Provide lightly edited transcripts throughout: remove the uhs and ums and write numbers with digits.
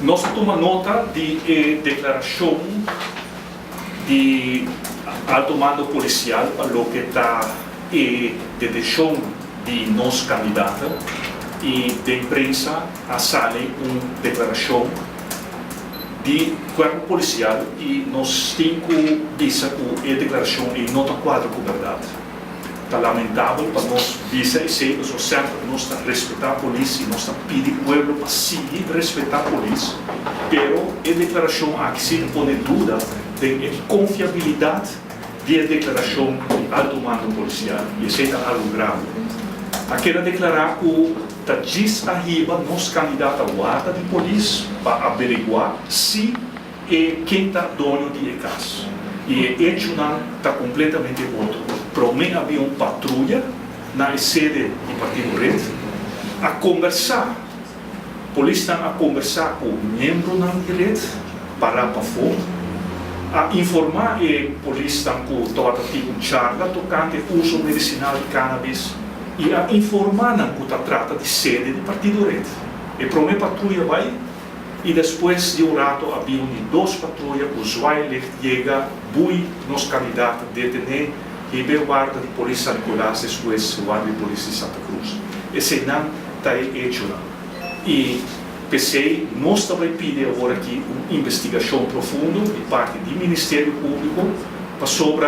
Nós tomamos nota de declaração de alto mando policial para o que está de decisão de nossa candidata e de imprensa a sair uma declaração de corpo policial e nós temos que dizer que a declaração é nota 4 com verdade. Está lamentável para nós dizer e ser o certo que nós estamos respeitar a polícia e nós estamos pedindo ao povo para seguir respeitar a polícia, pero a declaração aqui se põe dúvida de confiabilidade da declaração de alto mando policial e isso é algo grave. Aquela declarar que está diz arriba nosso candidato a guarda de polícia para averiguar se é quem está dono de caso. E o hecho não está completamente outro. Para mim havia uma patrulha na sede do Partido Red a conversar. A polícia a conversar com membros da Red para fora, a informar a polícia que estava tendo uma charla tocante ao uso medicinal de cannabis e a informar que está trata de sede do Partido Red. E para mim a patrulha vai e depois de um rato havia duas patrulhas, o Zweilig chega, bui nos candidatos a detener e veio o guarda de polícia Nicolás, depois o guarda de polícia de Santa Cruz. Esse não está hecho. E pensei, nós também pedimos agora aqui uma investigação profunda de parte do Ministério Público para sobre,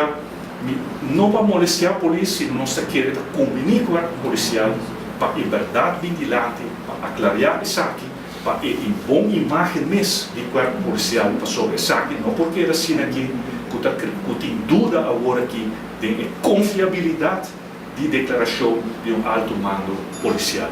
não para molestar a polícia, nós queremos combinar com a policial para a verdade vigilante, para aclarar isso aqui, para a boa imagem mesmo de corpo policial para sobre isso aqui, não porque era assim aqui, que tem dúvida agora aqui de confiabilidade de declaração de um alto mando policial.